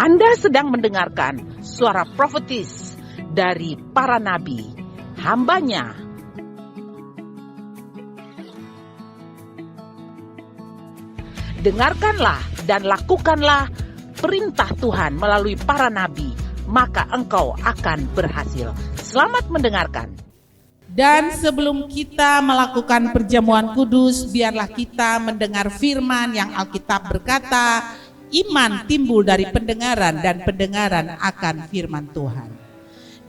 Anda sedang mendengarkan suara profetis dari para nabi, hambanya. Dengarkanlah dan lakukanlah perintah Tuhan melalui para nabi, maka engkau akan berhasil. Selamat mendengarkan. Dan sebelum kita melakukan perjamuan kudus, biarlah kita mendengar firman yang Alkitab berkata, iman timbul dari pendengaran dan pendengaran akan firman Tuhan.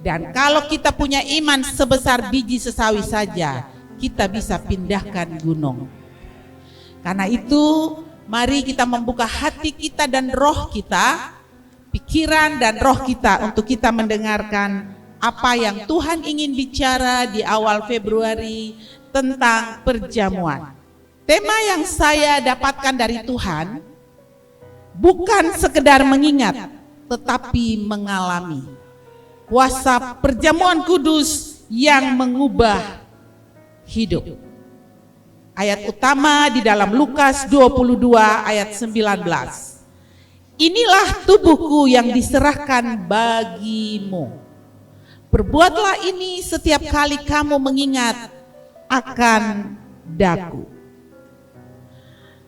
Dan kalau kita punya iman sebesar biji sesawi saja, kita bisa pindahkan gunung. Karena itu, mari kita membuka hati kita dan roh kita, pikiran dan roh kita untuk kita mendengarkan apa yang Tuhan ingin bicara di awal Februari tentang perjamuan. Tema yang saya dapatkan dari Tuhan bukan sekedar mengingat, tetapi mengalami kuasa perjamuan kudus yang mengubah hidup. Ayat utama di dalam Lukas 22 ayat 19. Inilah tubuhku yang diserahkan bagimu. Perbuatlah ini setiap kali kamu mengingat akan daku.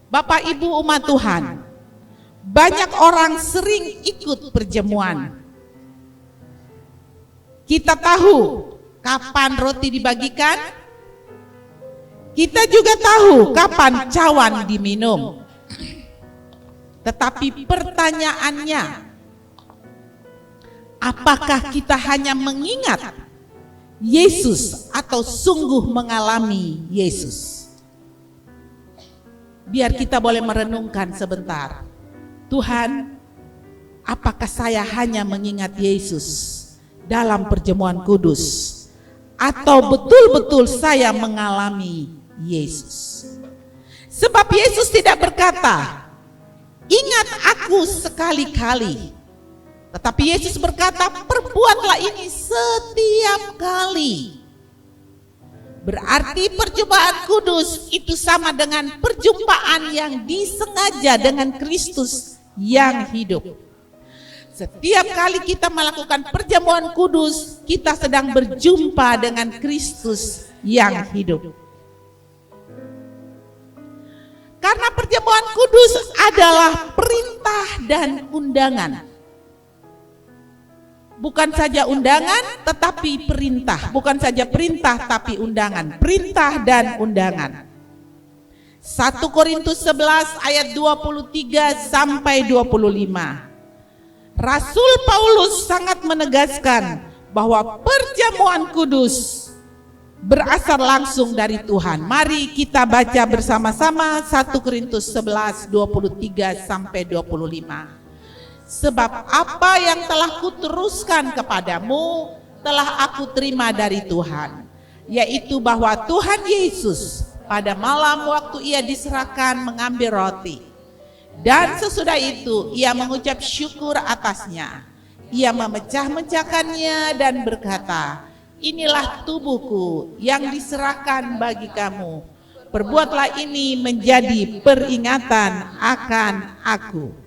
Bapak Ibu umat Tuhan, banyak orang sering ikut perjamuan. Kita tahu kapan roti dibagikan, kita juga tahu kapan cawan diminum. Tetapi pertanyaannya, apakah kita hanya mengingat Yesus atau sungguh mengalami Yesus? Biar kita boleh merenungkan sebentar. Tuhan, apakah saya hanya mengingat Yesus dalam perjamuan kudus, atau betul-betul saya mengalami Yesus? Sebab Yesus tidak berkata, ingat aku sekali-kali. Tetapi Yesus berkata, perbuatlah ini setiap kali. Berarti perjumpaan kudus itu sama dengan perjumpaan yang disengaja dengan Kristus yang hidup. Setiap kali kita melakukan perjamuan kudus, kita sedang berjumpa dengan Kristus yang hidup. Karena perjamuan kudus adalah perintah dan undangan. Bukan saja undangan, tetapi perintah. Bukan saja perintah, tapi undangan. Perintah dan undangan. 1 Korintus 11 ayat 23 sampai 25. Rasul Paulus sangat menegaskan bahwa perjamuan kudus berasal langsung dari Tuhan. Mari kita baca bersama-sama 1 Korintus 11 23 sampai 25. Sebab apa yang telah kuteruskan kepadamu telah aku terima dari Tuhan, yaitu bahwa Tuhan Yesus pada malam waktu ia diserahkan mengambil roti, dan sesudah itu ia mengucap syukur atasnya. Ia memecah-mecahkannya dan berkata, inilah tubuhku yang diserahkan bagi kamu. Perbuatlah ini menjadi peringatan akan aku.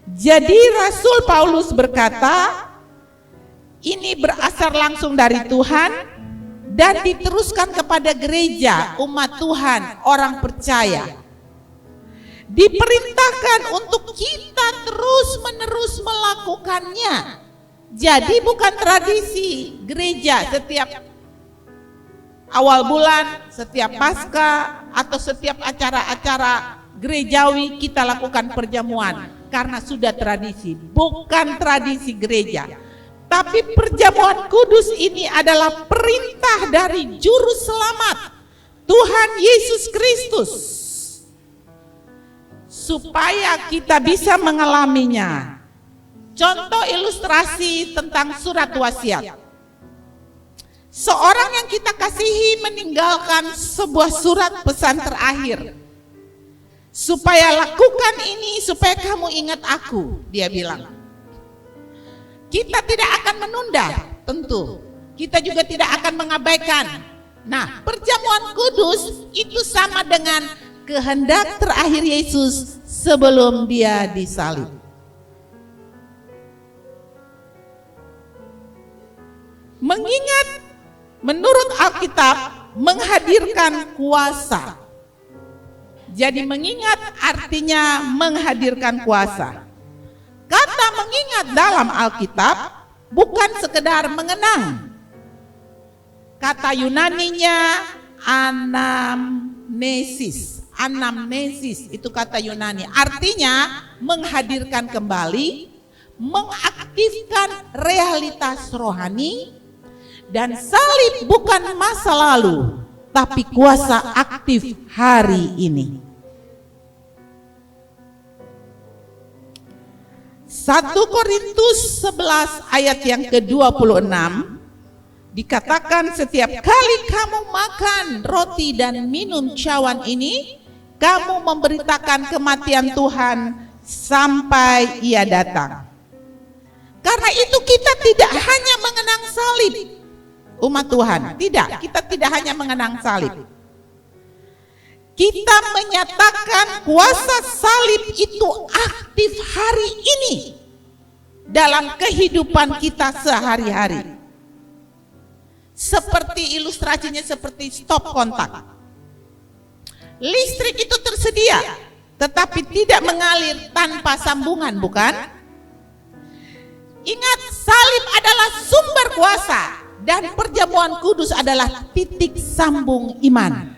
Jadi Rasul Paulus berkata, ini berasal langsung dari Tuhan dan diteruskan kepada gereja, umat Tuhan, orang percaya. Diperintahkan untuk kita terus-menerus melakukannya. Jadi bukan tradisi gereja setiap awal bulan, setiap Paskah, atau setiap acara-acara gerejawi kita lakukan perjamuan. Karena sudah tradisi, bukan tradisi gereja. Tapi perjamuan kudus ini adalah perintah dari Juru Selamat, Tuhan Yesus Kristus, supaya kita bisa mengalaminya. Contoh ilustrasi tentang surat wasiat. Seorang yang kita kasihi meninggalkan sebuah surat pesan terakhir. Supaya lakukan ini, supaya kamu ingat aku, dia bilang. Kita tidak akan menunda, tentu. Kita juga tidak akan mengabaikan. Nah, perjamuan kudus itu sama dengan kehendak terakhir Yesus sebelum dia disalib. Mengingat menurut Alkitab menghadirkan kuasa. Jadi mengingat artinya menghadirkan kuasa. Kata mengingat dalam Alkitab bukan sekedar mengenang. Kata Yunaninya anamnesis. Anamnesis itu kata Yunani. Artinya menghadirkan kembali, mengaktifkan realitas rohani, dan salib bukan masa lalu, tapi kuasa aktif hari ini. 1 Korintus 11 ayat yang ke-26 dikatakan, setiap kali kamu makan roti dan minum cawan ini, kamu memberitakan kematian Tuhan sampai Ia datang. Karena itu kita tidak hanya mengenang salib, umat Tuhan. Tidak, kita tidak hanya mengenang salib. Kita menyatakan kuasa salib itu aktif hari ini dalam kehidupan kita sehari-hari. Seperti ilustrasinya seperti stop kontak. Listrik itu tersedia, tetapi tidak mengalir tanpa sambungan, bukan? Ingat, salib adalah sumber kuasa dan perjamuan kudus adalah titik sambung iman.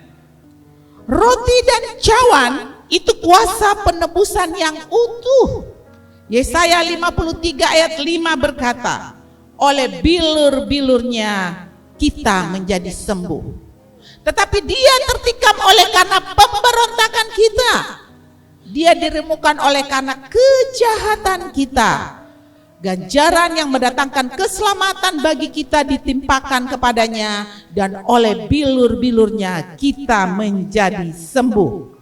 Roti dan cawan itu kuasa penebusan yang utuh. Yesaya 53 ayat 5 berkata, oleh bilur-bilurnya kita menjadi sembuh. Tetapi dia tertikam oleh karena pemberontakan kita. Dia diremukkan oleh karena kejahatan kita. Ganjaran yang mendatangkan keselamatan bagi kita ditimpakan kepadanya, dan oleh bilur-bilurnya kita menjadi sembuh.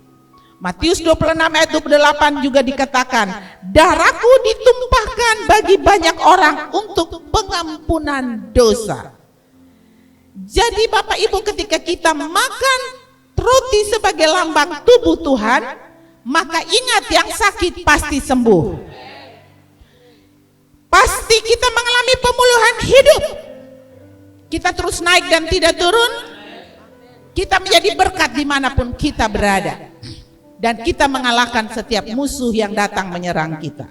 Matius 26 ayat 28 juga dikatakan, darahku ditumpahkan bagi banyak orang untuk pengampunan dosa. Jadi Bapak Ibu, ketika kita makan roti sebagai lambang tubuh Tuhan, maka ingat, yang sakit pasti sembuh. Pasti kita mengalami pemulihan hidup. Kita terus naik dan tidak turun. Kita menjadi berkat dimanapun kita berada. Dan kita mengalahkan setiap musuh yang datang menyerang kita.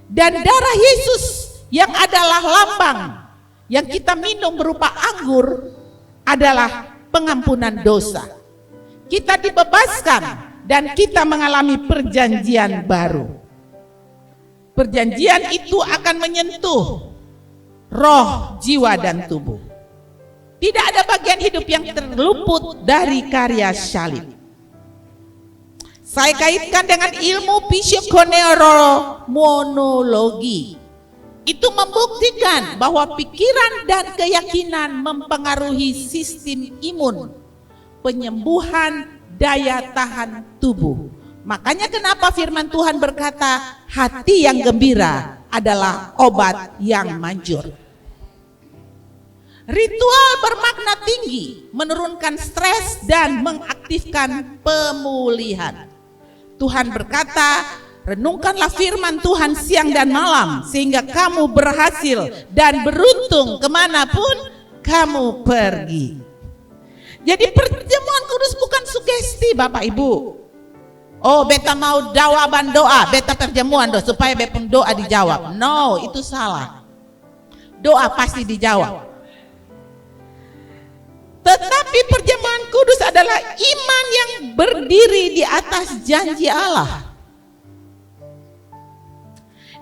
Dan darah Yesus yang adalah lambang yang kita minum berupa anggur adalah pengampunan dosa. Kita dibebaskan dan kita mengalami perjanjian baru. Perjanjian itu akan menyentuh roh, jiwa, dan tubuh. Tidak ada bagian hidup yang terluput dari karya salib. Saya kaitkan dengan ilmu psikoneuromonologi. Itu membuktikan bahwa pikiran dan keyakinan mempengaruhi sistem imun, penyembuhan, daya tahan tubuh. Makanya kenapa firman Tuhan berkata, hati yang gembira adalah obat yang manjur. Ritual bermakna tinggi, menurunkan stres dan mengaktifkan pemulihan. Tuhan berkata, renungkanlah firman Tuhan siang dan malam, sehingga kamu berhasil dan beruntung kemanapun kamu pergi. Jadi perjamuan kudus bukan sugesti, Bapak Ibu. Oh, beta mau jawaban doa, beta perjamuan doa supaya beta pun doa dijawab. No, itu salah. Doa pasti dijawab. Tetapi perjamuan kudus adalah iman yang berdiri di atas janji Allah.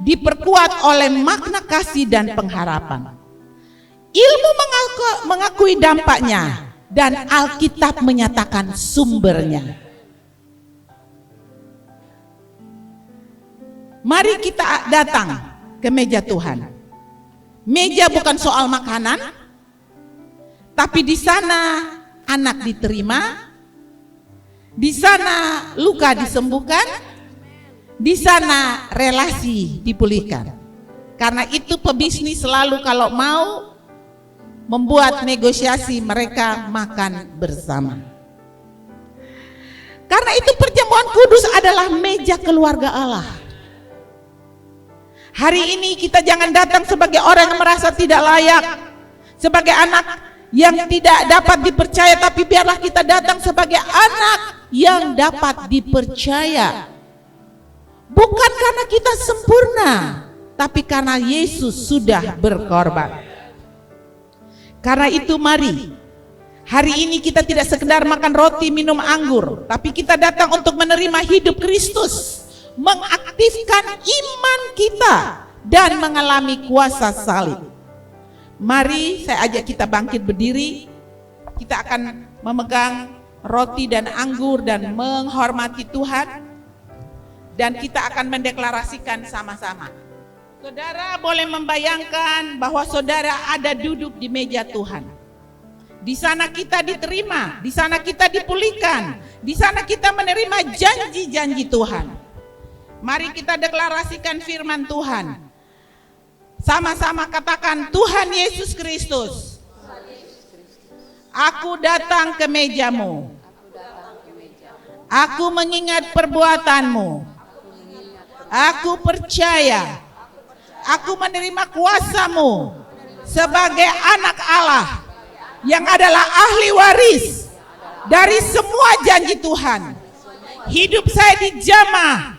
Diperkuat oleh makna kasih dan pengharapan. Ilmu mengakui dampaknya dan Alkitab menyatakan sumbernya. Mari kita datang ke meja Tuhan. Meja bukan soal makanan, tapi di sana anak diterima, di sana luka disembuhkan, di sana relasi dipulihkan. Karena itu pebisnis selalu kalau mau membuat negosiasi, mereka makan bersama. Karena itu perjamuan kudus adalah meja keluarga Allah. Hari ini kita jangan datang sebagai orang yang merasa tidak layak, sebagai anak yang tidak dapat dipercaya, tapi biarlah kita datang sebagai anak yang dapat dipercaya. Bukan karena kita sempurna, tapi karena Yesus sudah berkorban. Karena itu mari, hari ini kita tidak sekedar makan roti, minum anggur, tapi kita datang untuk menerima hidup Kristus, mengaktifkan iman kita, dan mengalami kuasa salib. Mari saya ajak kita bangkit berdiri. Kita akan memegang roti dan anggur dan menghormati Tuhan. Dan kita akan mendeklarasikan sama-sama. Saudara boleh membayangkan bahwa saudara ada duduk di meja Tuhan. Di sana kita diterima, di sana kita dipulihkan, di sana kita menerima janji-janji Tuhan. Mari kita deklarasikan firman Tuhan. Sama-sama katakan, Tuhan Yesus Kristus, aku datang ke mejamu. Aku mengingat perbuatanmu. Aku percaya. Aku menerima kuasamu sebagai anak Allah yang adalah ahli waris dari semua janji Tuhan. Hidup saya dijamah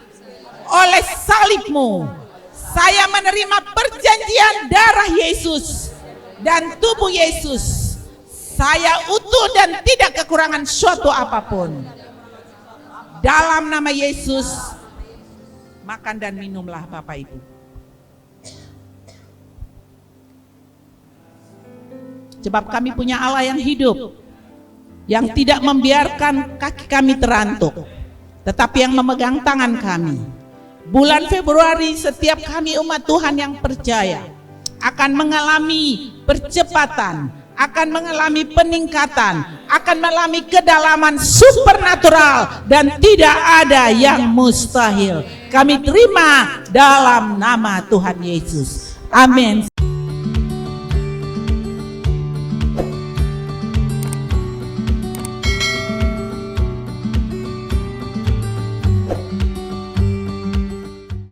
oleh salibmu. Saya menerima perjanjian darah Yesus dan tubuh Yesus. Saya utuh dan tidak kekurangan suatu apapun. Dalam nama Yesus, makan dan minumlah Bapak Ibu. Sebab kami punya Allah yang hidup, yang tidak membiarkan kaki kami terantuk, tetapi yang memegang tangan kami. Bulan Februari setiap kami umat Tuhan yang percaya akan mengalami percepatan, akan mengalami peningkatan, akan mengalami kedalaman supernatural dan tidak ada yang mustahil. Kami terima dalam nama Tuhan Yesus. Amin.